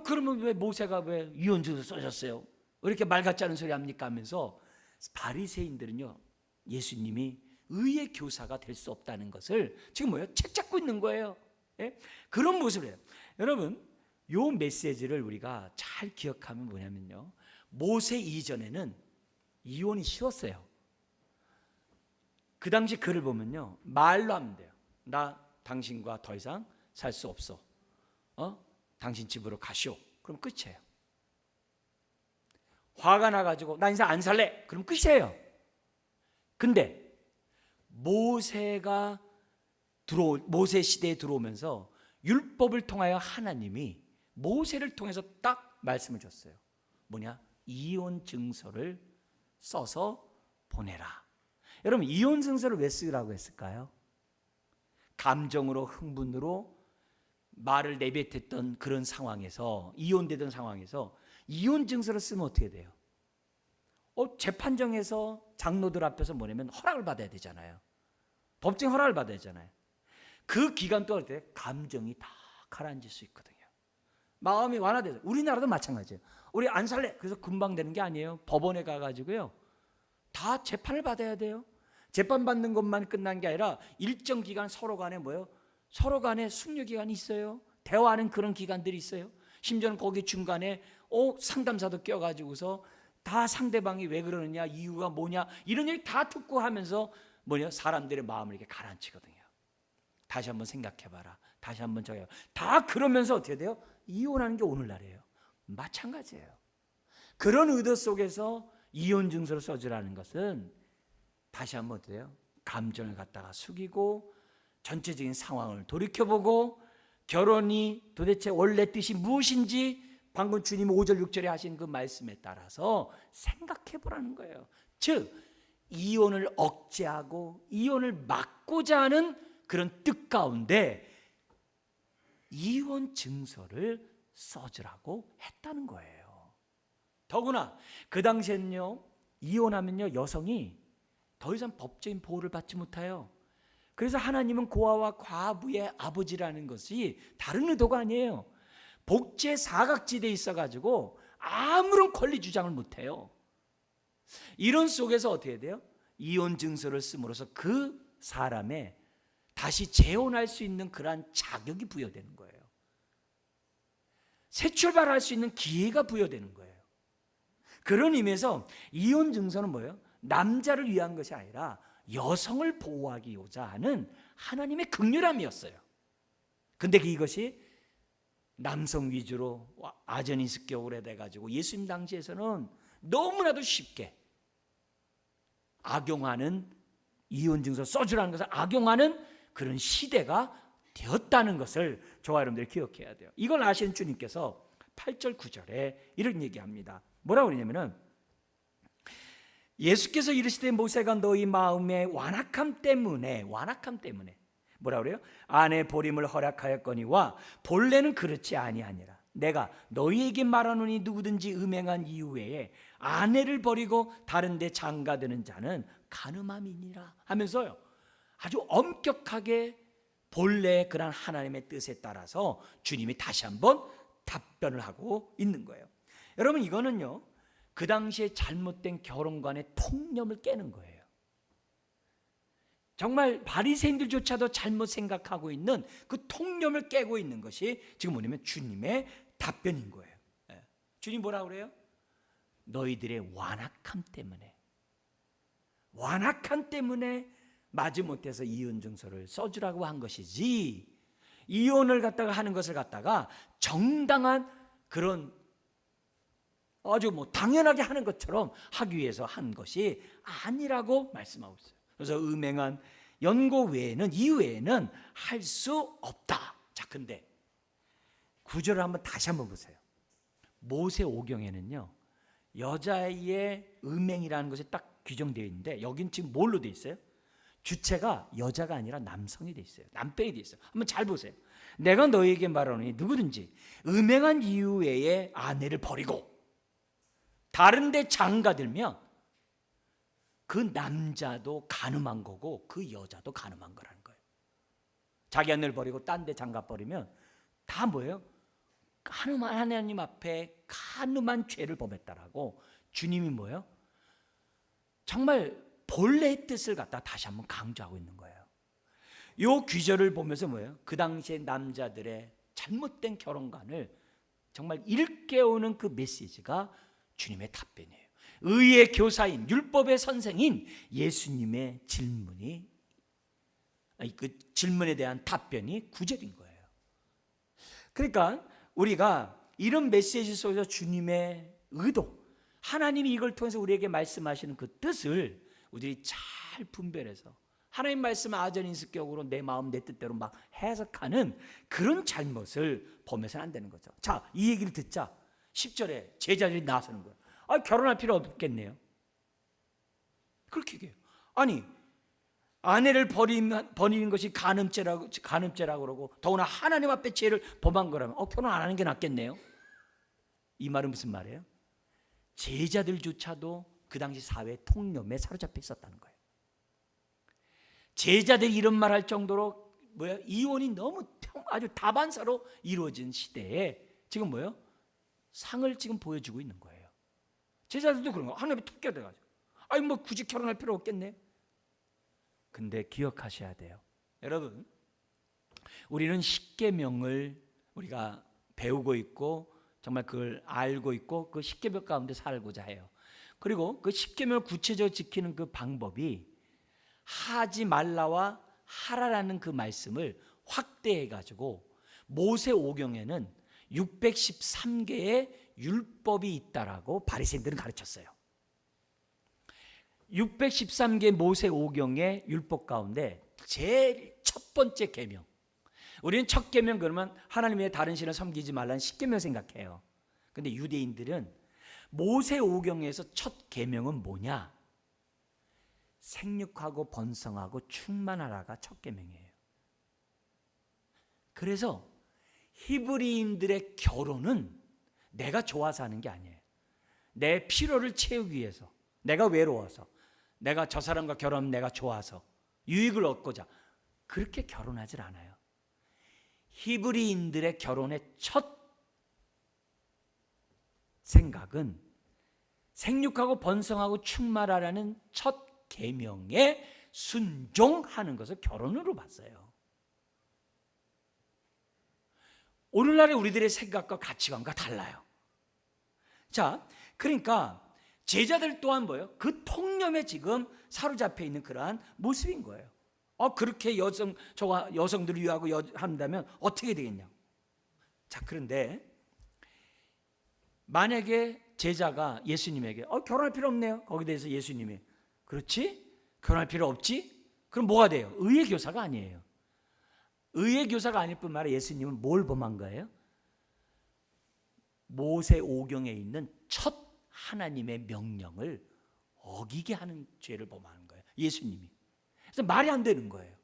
그러면 왜 모세가 왜 이혼 증서 써줬어요? 왜 이렇게 말 같지 않은 소리 합니까? 하면서 바리새인들은요, 예수님이 의의 교사가 될 수 없다는 것을 지금 책 잡고 있는 거예요. 그런 모습이에요. 여러분, 요 메시지를 우리가 잘 기억하면 뭐냐면요, 모세 이전에는 이혼이 쉬웠어요. 그 당시 글을 보면요, 말로 하면 돼요. 나 당신과 더 이상 살 수 없어. 당신 집으로 가시오. 그럼 끝이에요. 화가 나가지고 나 인생 안 살래. 그럼 끝이에요. 근데 모세 시대에 들어오면서 율법을 통하여 하나님이 모세를 통해서 딱 말씀을 줬어요. 뭐냐? 이혼 증서를 써서 보내라. 여러분, 이혼 증서를 왜 쓰라고 했을까요? 감정으로, 흥분으로 말을 내뱉었던 그런 상황에서, 이혼되던 상황에서 이혼 증서를 쓰면 어떻게 돼요? 재판정에서 장로들 앞에서 뭐냐면 허락을 받아야 되잖아요. 법정 허락을 받아야 되잖아요. 그 기간 동안 감정이 다 가라앉을 수 있거든요. 마음이 완화돼서. 우리나라도 마찬가지예요. 우리 안 살래. 그래서 금방 되는 게 아니에요. 법원에 가가지고요, 다 재판을 받아야 돼요. 재판 받는 것만 끝난 게 아니라 일정 기간 서로 간에 서로 간에 숙려 기간이 있어요. 대화하는 그런 기간들이 있어요. 심지어는 거기 중간에 상담사도 껴가지고서 다 상대방이 왜 그러느냐, 이유가 뭐냐, 이런 얘기 다 듣고 하면서 사람들의 마음을 이렇게 가라앉히거든요. 다시 한번 생각해봐라. 다시 한번 저기요. 다 그러면서 어떻게 돼요? 이혼하는 게 오늘날이에요. 마찬가지예요. 그런 의도 속에서 이혼 증서를 써주라는 것은 다시 한번 어때요? 감정을 갖다가 숙이고 전체적인 상황을 돌이켜보고 결혼이 도대체 원래 뜻이 무엇인지 방금 주님 5절 6절에 하신 그 말씀에 따라서 생각해보라는 거예요. 즉 이혼을 억제하고 이혼을 막고자 하는 그런 뜻 가운데 이혼 증서를 써주라고 했다는 거예요. 더구나 그 당시에는요, 이혼하면요 여성이 더 이상 법적인 보호를 받지 못해요. 그래서 하나님은 고아와 과부의 아버지라는 것이 다른 의도가 아니에요. 복제 사각지대에 있어가지고 아무런 권리 주장을 못해요. 이런 속에서 어떻게 돼요? 이혼 증서를 씀으로써 그 사람의 다시 재혼할 수 있는 그러한 자격이 부여되는 거예요. 새 출발할 수 있는 기회가 부여되는 거예요. 그런 의미에서 이혼 증서는 뭐예요? 남자를 위한 것이 아니라 여성을 보호하기고자 하는 하나님의 긍휼함이었어요. 근데 이것이 남성 위주로 아전인습격으로 돼가지고 예수님 당시에서는 너무나도 쉽게 악용하는, 이혼 증서 써주라는 것을 악용하는 그런 시대가 되었다는 것을 저와 여러분들이 기억해야 돼요. 이걸 아시는 주님께서 8절 9절에 이런 얘기합니다. 뭐라고 그러냐면은 예수께서 이르시되 모세가 너희 마음의 완악함 때문에 뭐라 그래요? 아내 버림을 허락하였거니와 본래는 그렇지 아니하니라. 내가 너희에게 말하노니 누구든지 음행한 이후에 아내를 버리고 다른 데 장가드는 자는 간음함이니라 하면서요, 아주 엄격하게 본래 그런 하나님의 뜻에 따라서 주님이 다시 한번 답변을 하고 있는 거예요. 여러분, 이거는요 그 당시에 잘못된 결혼관의 통념을 깨는 거예요. 정말 바리새인들조차도 잘못 생각하고 있는 그 통념을 깨고 있는 것이 지금 뭐냐면 주님의 답변인 거예요. 주님 뭐라 그래요? 너희들의 완악함 때문에 마지못해서 이혼 증서를 써주라고 한 것이지, 이혼을 갖다가 하는 것을 갖다가 정당한 그런 아주 당연하게 하는 것처럼 하기 위해서 한 것이 아니라고 말씀하고 있어요. 그래서 음행한 연고 외에는, 이외에는 할 수 없다. 자, 근데 구절을 다시 한번 보세요. 모세 오경에는요 여자의 음행이라는 것이 딱 규정되어 있는데 여긴 지금 뭘로 되어 있어요? 주체가 여자가 아니라 남성이 되어 있어요. 남편이 되어 있어요. 한번 잘 보세요. 내가 너희에게 말하노니 누구든지 음행한 이유 외에 아내를 버리고 다른 데 장가들면 그 남자도 간음한 거고 그 여자도 간음한 거라는 거예요. 자기 아내를 버리고 딴 데 장가 버리면 다 뭐예요? 간음한 하나님 앞에 간음한 죄를 범했다라고 주님이 뭐예요? 정말 본래의 뜻을 갖다 다시 한번 강조하고 있는 거예요. 이 귀절을 보면서 뭐예요? 그 당시에 남자들의 잘못된 결혼관을 정말 일깨우는 그 메시지가 주님의 답변이에요. 의의 교사인, 율법의 선생인 예수님의 질문이, 그 질문에 대한 답변이 9절인 거예요. 그러니까 우리가 이런 메시지 속에서 주님의 의도, 하나님이 이걸 통해서 우리에게 말씀하시는 그 뜻을 우리들이 잘 분별해서 하나님 말씀 아전인수격으로 내 마음 내 뜻대로 막 해석하는 그런 잘못을 범해서는 안 되는 거죠. 자, 이 얘기를 듣자 10절에 제자들이 나서는 거예요. 결혼할 필요 없겠네요. 그렇게 얘기해요. 아니, 아내를 버리는 것이 간음죄라고 그러고 더구나 하나님 앞에 죄를 범한 거라면 결혼 안 하는 게 낫겠네요. 이 말은 무슨 말이에요? 제자들조차도 그 당시 사회 통념에 사로잡혀 있었다는 거예요. 제자들이 이런 말 할 정도로 이혼이 너무 아주 다반사로 이루어진 시대에 지금 상을 지금 보여주고 있는 거예요. 제자들도 그런 거 하나님이 툭 깨달아가지고 굳이 결혼할 필요 없겠네. 근데 기억하셔야 돼요. 여러분, 우리는 십계명을 우리가 배우고 있고 정말 그걸 알고 있고 그 십계명 가운데 살고자 해요. 그리고 그 십계명을 구체적으로 지키는 그 방법이 하지 말라와 하라라는 그 말씀을 확대해 가지고 모세오경에는 613개의 율법이 있다라고 바리새인들은 가르쳤어요. 613개 모세오경의 율법 가운데 제일 첫 번째 계명, 우리는 첫 계명 그러면 하나님의 다른 신을 섬기지 말라는 십계명 생각해요. 근데 유대인들은 모세오경에서 첫 계명은 뭐냐? 생육하고 번성하고 충만하라가 첫 계명이에요. 그래서 히브리인들의 결혼은 내가 좋아서 하는 게 아니에요. 내 필요를 채우기 위해서, 내가 외로워서, 내가 저 사람과 결혼하면 내가 좋아서 유익을 얻고자 그렇게 결혼하질 않아요. 히브리인들의 결혼의 첫 생각은 생육하고 번성하고 충만하라는 첫 계명에 순종하는 것을 결혼으로 봤어요. 오늘날의 우리들의 생각과 가치관과 달라요. 자, 그러니까 제자들 또한 뭐예요? 그 통념에 지금 사로잡혀 있는 그러한 모습인 거예요. 그렇게 여성들을 위하고 한다면 어떻게 되겠냐? 자, 그런데 만약에 제자가 예수님에게 결혼할 필요 없네요. 거기에 대해서 예수님이 그렇지? 결혼할 필요 없지? 그럼 뭐가 돼요? 의의 교사가 아니에요. 의의 교사가 아닐 뿐만 아니라 예수님은 뭘 범한 거예요? 모세오경에 있는 첫 하나님의 명령을 어기게 하는 죄를 범하는 거예요. 예수님이. 그래서 말이 안 되는 거예요.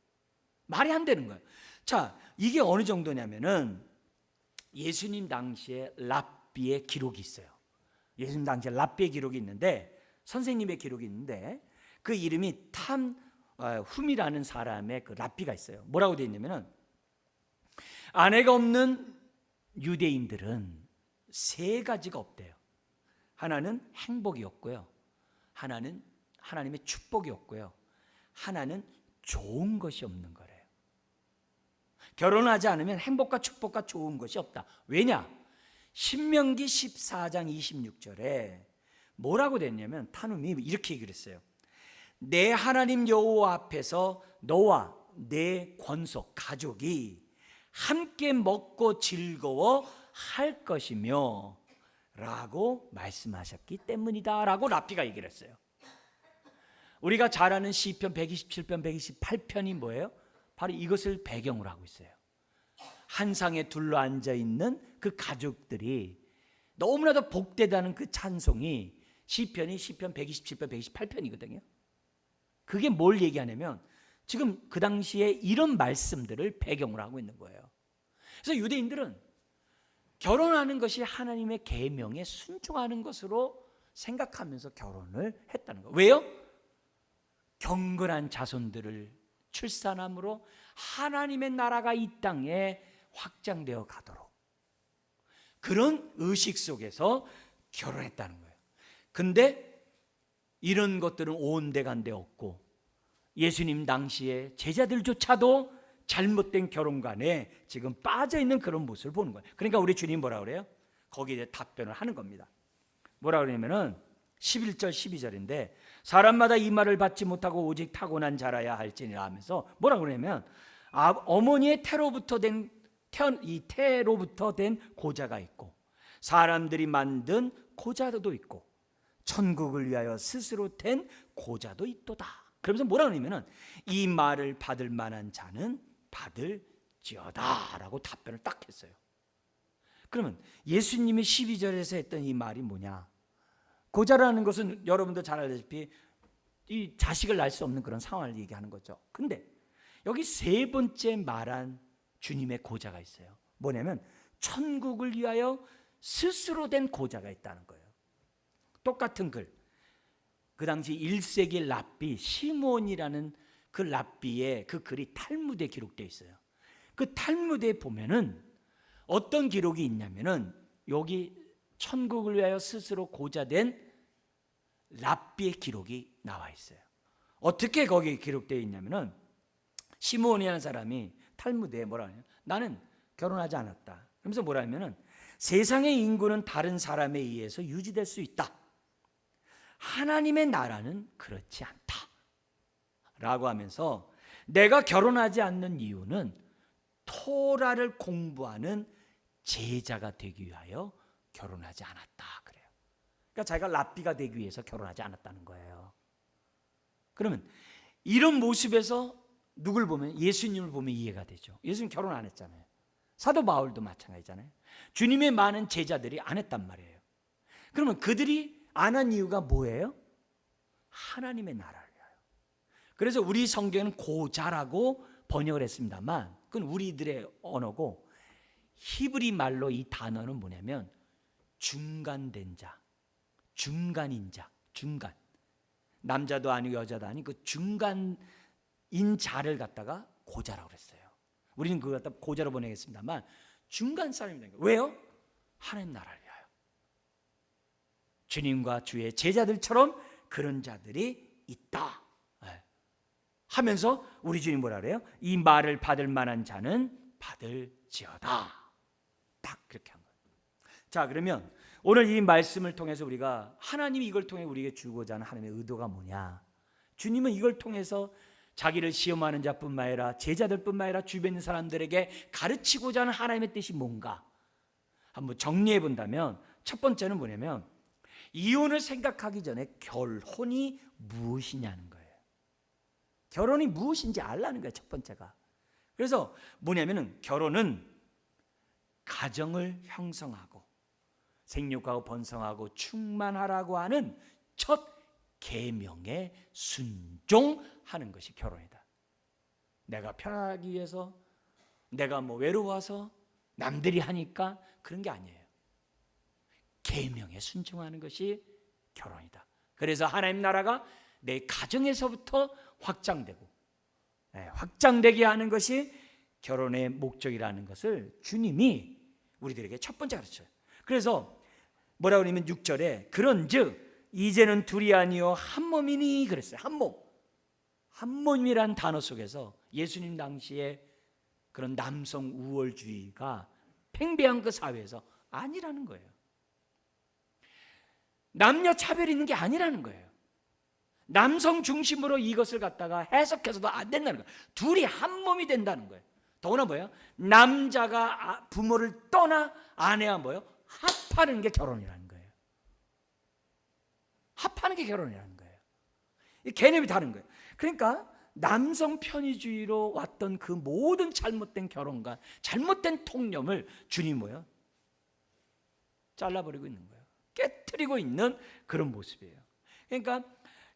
말이 안 되는 거예요. 자, 이게 어느 정도냐면은 예수님 당시에 랍비의 기록이 있어요. 예수님 당시에 랍비의 기록이 있는데 선생님의 기록이 있는데 그 이름이 탐훔이라는 사람의 그 랍비가 있어요. 뭐라고 되어 있냐면은 아내가 없는 유대인들은 세 가지가 없대요. 하나는 행복이 없고요. 하나는 하나님의 축복이 없고요. 하나는 좋은 것이 없는 거래요. 결혼하지 않으면 행복과 축복과 좋은 것이 없다. 왜냐? 신명기 14장 26절에 뭐라고 됐냐면 탐훔이 이렇게 얘기를 했어요. 내 하나님 여호와 앞에서 너와 내 권속 가족이 함께 먹고 즐거워 할 것이며 라고 말씀하셨기 때문이다 라고 랍비가 얘기를 했어요. 우리가 잘 아는 시편 127편 128편이 뭐예요? 바로 이것을 배경으로 하고 있어요. 한 상에 둘러앉아 있는 그 가족들이 너무나도 복되다는 그 찬송이 시편 127편 128편이거든요. 그게 뭘 얘기하냐면 지금 그 당시에 이런 말씀들을 배경으로 하고 있는 거예요. 그래서 유대인들은 결혼하는 것이 하나님의 계명에 순종하는 것으로 생각하면서 결혼을 했다는 거예요. 왜요? 경건한 자손들을 출산함으로 하나님의 나라가 이 땅에 확장되어 가도록 그런 의식 속에서 결혼했다는 거예요. 근데 이런 것들은 온데간데 없고 예수님 당시에 제자들조차도 잘못된 결혼관에 지금 빠져있는 그런 모습을 보는 거예요. 그러니까 우리 주님 뭐라 그래요? 거기에 답변을 하는 겁니다. 뭐라 그러냐면은 11절 12절인데 사람마다 이 말을 받지 못하고 오직 타고난 자라야 할지니라 하면서 뭐라 그러냐면 어머니의 태로부터 된 고자가 있고 사람들이 만든 고자도 있고 천국을 위하여 스스로 된 고자도 있도다. 그러면서 뭐라 그러냐면은 이 말을 받을 만한 자는 받을지어다라고 답변을 딱 했어요. 그러면 예수님이 12절에서 했던 이 말이 뭐냐? 고자라는 것은 여러분도 잘 알다시피 이 자식을 낳을 수 없는 그런 상황을 얘기하는 거죠. 근데 여기 세 번째 말한 주님의 고자가 있어요. 뭐냐면 천국을 위하여 스스로 된 고자가 있다는 거예요. 똑같은 글, 그 당시 1세기 랍비 시몬이라는 그 랍비의 그 글이 탈무드에 기록되어 있어요. 그 탈무드에 보면은 어떤 기록이 있냐면은 여기 천국을 위하여 스스로 고자된 랍비의 기록이 나와 있어요. 어떻게 거기에 기록되어 있냐면은 시몬이라는 사람이 탈무드에 뭐라 하냐? 나는 결혼하지 않았다. 그러면서 뭐라 하면은 세상의 인구는 다른 사람에 의해서 유지될 수 있다. 하나님의 나라는 그렇지 않다. 라고 하면서 내가 결혼하지 않는 이유는 토라를 공부하는 제자가 되기 위하여 결혼하지 않았다. 그래요. 그러니까 자기가 랍비가 되기 위해서 결혼하지 않았다는 거예요. 그러면 이런 모습에서 누굴 보면 예수님을 보면 이해가 되죠. 예수님 결혼 안 했잖아요. 사도 바울도 마찬가지잖아요. 주님의 많은 제자들이 안 했단 말이에요. 그러면 그들이 안 한 이유가 뭐예요? 하나님의 나라를 위하여. 그래서 우리 성경은 고자라고 번역을 했습니다만 그건 우리들의 언어고 히브리 말로 이 단어는 뭐냐면 중간된 자, 중간인 자, 중간. 남자도 아니고 여자도 아니고 그 중간인 자를 갖다가 고자라고 그랬어요. 우리는 그걸 갖다 고자로 번역했습니다만 중간 사람이라는 거예요. 왜요? 하나님 나라를 위하여. 주님과 주의 제자들처럼 그런 자들이 있다 하면서 우리 주님 뭐라 그래요? 이 말을 받을 만한 자는 받을지어다. 딱 그렇게 한 거예요. 자, 그러면 오늘 이 말씀을 통해서 우리가 하나님이 이걸 통해 우리에게 주고자 하는 하나님의 의도가 뭐냐? 주님은 이걸 통해서 자기를 시험하는 자뿐만 아니라 제자들뿐만 아니라 주변 있는 사람들에게 가르치고자 하는 하나님의 뜻이 뭔가? 한번 정리해 본다면 첫 번째는 뭐냐면 이혼을 생각하기 전에 결혼이 무엇이냐는 거예요. 결혼이 무엇인지 알라는 거예요. 첫 번째가. 그래서 뭐냐면은 결혼은 가정을 형성하고 생육하고 번성하고 충만하라고 하는 첫 계명에 순종하는 것이 결혼이다. 내가 편하기 위해서, 내가 뭐 외로워서, 남들이 하니까 그런 게 아니에요. 계명에 순종하는 것이 결혼이다. 그래서 하나님 나라가 내 가정에서부터 확장되고 확장되게 하는 것이 결혼의 목적이라는 것을 주님이 우리들에게 첫 번째 가르쳐요. 그래서 뭐라고 그러냐면 6절에 그런즉 이제는 둘이 아니요 한 몸이니 그랬어요. 한 몸. 한 몸이란 단어 속에서 예수님 당시에 그런 남성 우월주의가 팽배한 그 사회에서 아니라는 거예요. 남녀 차별이 있는 게 아니라는 거예요. 남성 중심으로 이것을 갖다가 해석해서도 안 된다는 거예요. 둘이 한 몸이 된다는 거예요. 더구나 뭐예요? 남자가 부모를 떠나 아내와 뭐예요? 합하는 게 결혼이라는 거예요. 합하는 게 결혼이라는 거예요. 이 개념이 다른 거예요. 그러니까 남성 편의주의로 왔던 그 모든 잘못된 결혼과 잘못된 통념을 주님 뭐예요? 잘라버리고 있는 거예요. 깨트리고 있는 그런 모습이에요. 그러니까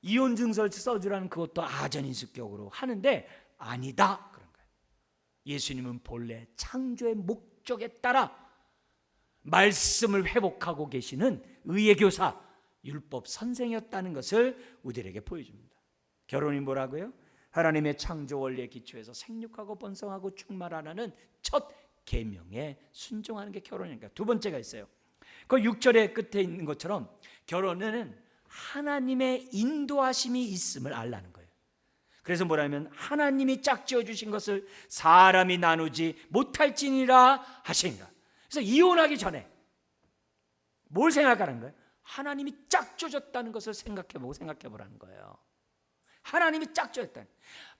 이혼 증서를 써주라는 그것도 아전인수격으로 하는데 아니다 그런 거예요. 예수님은 본래 창조의 목적에 따라 말씀을 회복하고 계시는 의의 교사, 율법 선생이었다는 것을 우리들에게 보여줍니다. 결혼이 뭐라고요? 하나님의 창조 원리에 기초해서 생육하고 번성하고 충만하라는 첫 계명에 순종하는 게 결혼이니까. 두 번째가 있어요. 그 6절의 끝에 있는 것처럼 결혼은 하나님의 인도하심이 있음을 알라는 거예요. 그래서 뭐라면 하나님이 짝지어 주신 것을 사람이 나누지 못할지니라 하시니라. 그래서 이혼하기 전에 뭘 생각하는 거예요? 하나님이 짝져줬다는 것을 생각해보라는 거예요. 하나님이 짝져줬다는.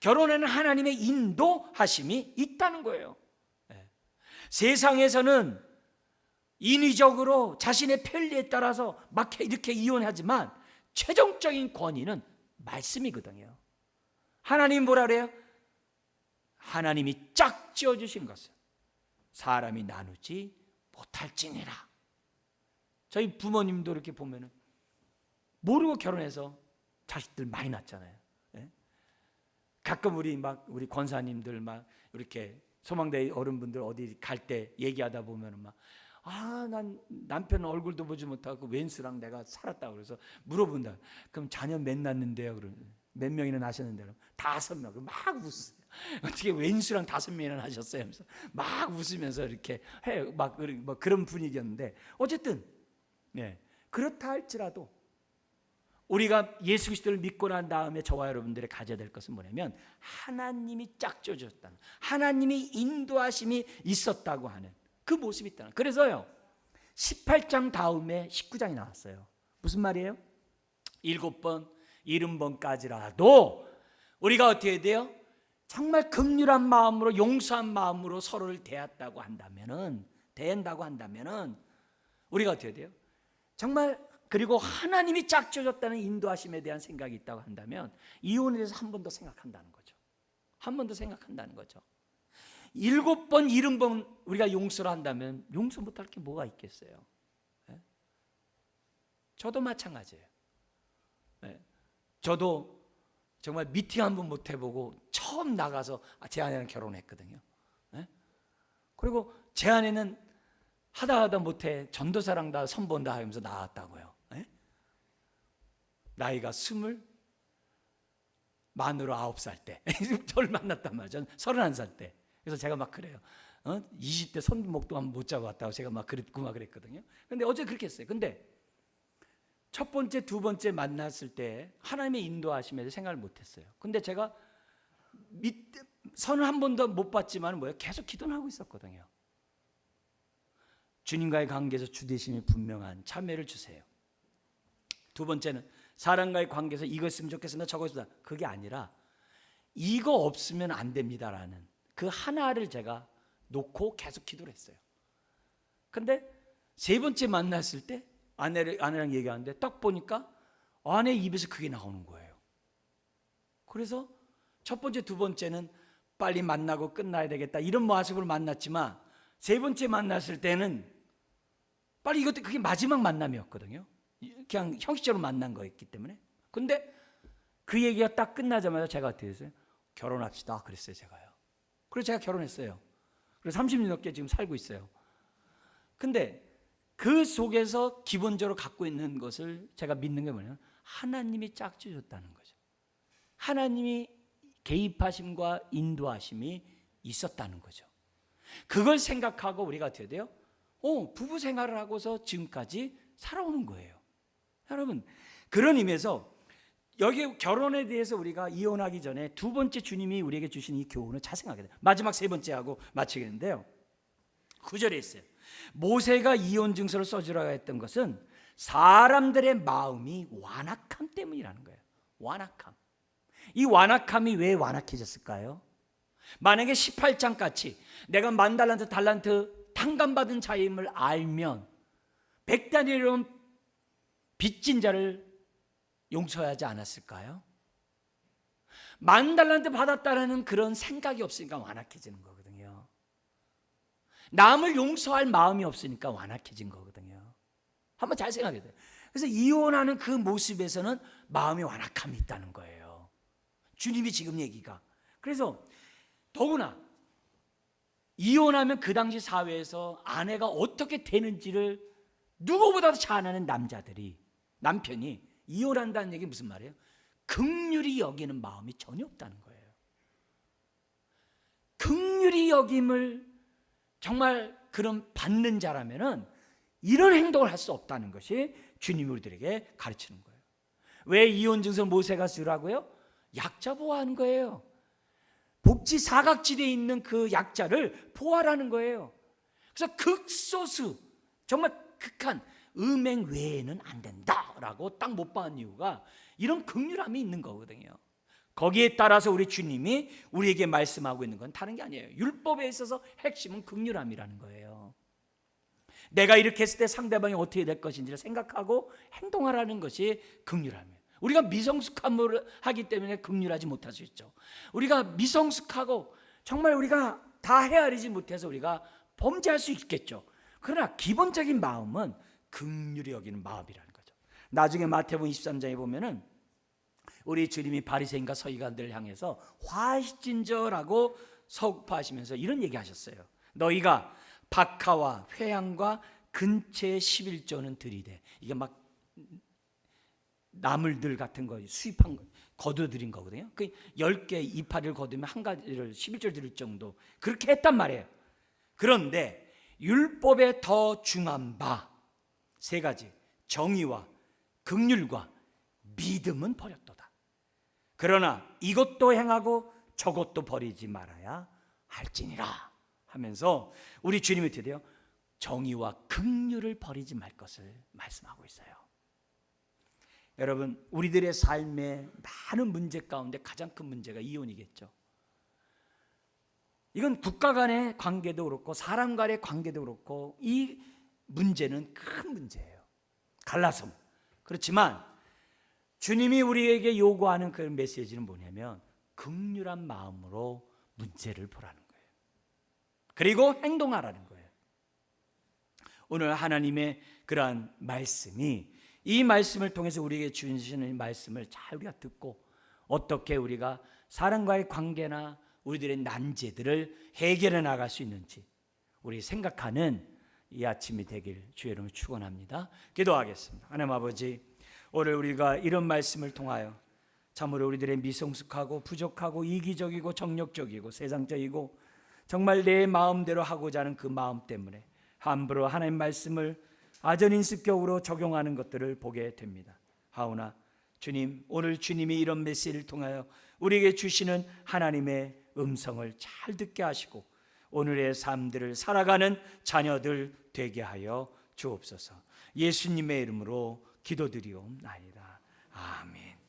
결혼에는 하나님의 인도하심이 있다는 거예요. 세상에서는 인위적으로 자신의 편리에 따라서 막 이렇게 이혼하지만 최종적인 권위는 말씀이거든요. 하나님 뭐라 그래요? 하나님이 짝지어 주신 것을 사람이 나누지 못할지니라. 저희 부모님도 이렇게 보면은 모르고 결혼해서 자식들 많이 낳잖아요. 예? 가끔 우리 권사님들 막 이렇게 소망대 어른분들 어디 갈 때 얘기하다 보면은 난 남편 얼굴도 보지 못하고 웬수랑 내가 살았다 그래서 물어본다. 그럼 자녀 몇 낳는데요? 그러면 몇 명이나 낳으셨는데요? 5명. 막 웃어요. 어떻게 웬수랑 5명이나 낳으셨어요? 하면서 막 웃으면서 이렇게 해요. 막 그런 분위기였는데 어쨌든 그렇다 할지라도 우리가 예수 그리스도를 믿고 난 다음에 저와 여러분들이 가져야 될 것은 뭐냐면 하나님이 짝져 주셨다는, 하나님이 인도하심이 있었다고 하는 그 모습이 있다는. 그래서요 18장 다음에 19장이 나왔어요. 무슨 말이에요? 7번 70번까지라도 우리가 어떻게 해야 돼요? 정말 긍휼한 마음으로 용서한 마음으로 서로를 대한다고 한다면은 우리가 어떻게 해야 돼요? 정말 그리고 하나님이 짝져줬다는 인도하심에 대한 생각이 있다고 한다면 이혼에 대해서 한 번 더 생각한다는 거죠. 한 번 더 생각한다는 거죠. 7번 70번 우리가 용서를 한다면 용서 못할 게 뭐가 있겠어요? 저도 마찬가지예요. 저도 정말 미팅 한 번 못 해보고 처음 나가서 제 아내랑 결혼했거든요. 그리고 제 아내는 하다 못해 전도사랑 다 선본다 하면서 나왔다고요. 나이가 29살 때 저를 만났단 말이죠. 31살 때. 그래서 제가 막 그래요. 20대 손목도 한번 못 잡아 왔다고 제가 막 그랬거든요. 근데 어제 그렇게 했어요. 근데 첫 번째, 두 번째 만났을 때 하나님의 인도하심에 대해서 생각을 못 했어요. 근데 제가 선을 한 번도 못 봤지만 계속 기도는 하고 있었거든요. 주님과의 관계에서 주되심이 분명한 참여를 주세요. 두 번째는 사람과의 관계에서 이거 있으면 좋겠습니다, 저거 있습니다. 그게 아니라 이거 없으면 안 됩니다라는 그 하나를 제가 놓고 계속 기도를 했어요. 근데 세 번째 만났을 때 아내랑 얘기하는데 딱 보니까 아내 입에서 그게 나오는 거예요. 그래서 첫 번째, 두 번째는 빨리 만나고 끝나야 되겠다 이런 모습으로 만났지만 세 번째 만났을 때는 빨리 그게 마지막 만남이었거든요. 그냥 형식적으로 만난 거였기 때문에. 근데 그 얘기가 딱 끝나자마자 제가 어떻게 했어요? 결혼합시다 그랬어요. 제가요. 그래서 제가 결혼했어요. 그래서 30년 넘게 지금 살고 있어요. 근데 그 속에서 기본적으로 갖고 있는 것을 제가 믿는 게 뭐냐면 하나님이 짝지어줬다는 거죠. 하나님이 개입하심과 인도하심이 있었다는 거죠. 그걸 생각하고 우리가 어떻게 돼요? 부부 생활을 하고서 지금까지 살아오는 거예요. 여러분, 그런 의미에서 여기 결혼에 대해서 우리가 이혼하기 전에 두 번째 주님이 우리에게 주신 이 교훈을 잘 생각해야 돼요. 마지막 세 번째하고 마치겠는데요. 9절에 있어요. 모세가 이혼 증서를 써주라고 했던 것은 사람들의 마음이 완악함 때문이라는 거예요. 완악함. 이 완악함이 왜 완악해졌을까요? 만약에 18장 같이 내가 10,000달란트 탕감받은 자임을 알면 100단위로는 빚진 자를 용서하지 않았을까요? 10,000달란트 받았다라는 그런 생각이 없으니까 완악해지는 거거든요. 남을 용서할 마음이 없으니까 완악해진 거거든요. 한번 잘 생각해 보세요. 그래서 이혼하는 그 모습에서는 마음의 완악함이 있다는 거예요. 주님이 지금 얘기가. 그래서 더구나 이혼하면 그 당시 사회에서 아내가 어떻게 되는지를 누구보다도 잘 아는 남편이 이혼한다는 얘기 무슨 말이에요? 긍휼히 여기는 마음이 전혀 없다는 거예요. 긍휼히 여김을 정말 그런 받는 자라면은 이런 행동을 할 수 없다는 것이 주님이 우리들에게 가르치는 거예요. 왜 이혼 증서 모세가 주라고요? 약자 보호하는 거예요. 복지 사각지대에 있는 그 약자를 보호하라는 거예요. 그래서 극소수 정말 극한 음행 외에는 안 된다라고 딱 못 박은 이유가 이런 긍휼함이 있는 거거든요. 거기에 따라서 우리 주님이 우리에게 말씀하고 있는 건 다른 게 아니에요. 율법에 있어서 핵심은 긍휼함이라는 거예요. 내가 이렇게 했을 때 상대방이 어떻게 될 것인지를 생각하고 행동하라는 것이 긍휼함이에요. 우리가 미성숙함을 하기 때문에 긍휼하지 못할 수 있죠. 우리가 미성숙하고 정말 우리가 다 헤아리지 못해서 우리가 범죄할 수 있겠죠. 그러나 기본적인 마음은 긍휼히 여기는 마음이라는 거죠. 나중에 마태복음 23장에 보면은 우리 주님이 바리새인과 서기관들을 향해서 화이진저라고 서파하시면서 이런 얘기하셨어요. 너희가 박하와 회향과 근처의 11조는 들이되, 이게 막 나물들 같은 거 수입한 거 거둬들인 거거든요. 그 10개 이파리를 거두면 한 가지를 11조 드릴 정도 그렇게 했단 말이에요. 그런데 율법에 더 중한 바 세 가지, 정의와 긍휼과 믿음은 버렸도다. 그러나 이것도 행하고 저것도 버리지 말아야 할지니라 하면서 우리 주님이 어떻게 돼요? 정의와 긍휼을 버리지 말 것을 말씀하고 있어요. 여러분, 우리들의 삶의 많은 문제 가운데 가장 큰 문제가 이혼이겠죠. 이건 국가 간의 관계도 그렇고 사람 간의 관계도 그렇고 이 문제는 큰 문제예요. 갈라섬. 그렇지만 주님이 우리에게 요구하는 그 메시지는 뭐냐면 긍휼한 마음으로 문제를 보라는 거예요. 그리고 행동하라는 거예요. 오늘 하나님의 그러한 말씀이, 이 말씀을 통해서 우리에게 주시는 말씀을 잘 우리가 듣고 어떻게 우리가 사람과의 관계나 우리들의 난제들을 해결해 나갈 수 있는지 우리 생각하는 이 아침이 되길 주의 이름으로 축원합니다. 기도하겠습니다. 하나님 아버지, 오늘 우리가 이런 말씀을 통하여 참으로 우리들의 미성숙하고 부족하고 이기적이고 정력적이고 세상적이고 정말 내 마음대로 하고자 하는 그 마음 때문에 함부로 하나님 말씀을 아전인습격으로 적용하는 것들을 보게 됩니다. 하오나 주님, 오늘 주님이 이런 메시지를 통하여 우리에게 주시는 하나님의 음성을 잘 듣게 하시고 오늘의 삶들을 살아가는 자녀들 되게 하여 주옵소서. 예수님의 이름으로 기도드리옵나이다. 아멘.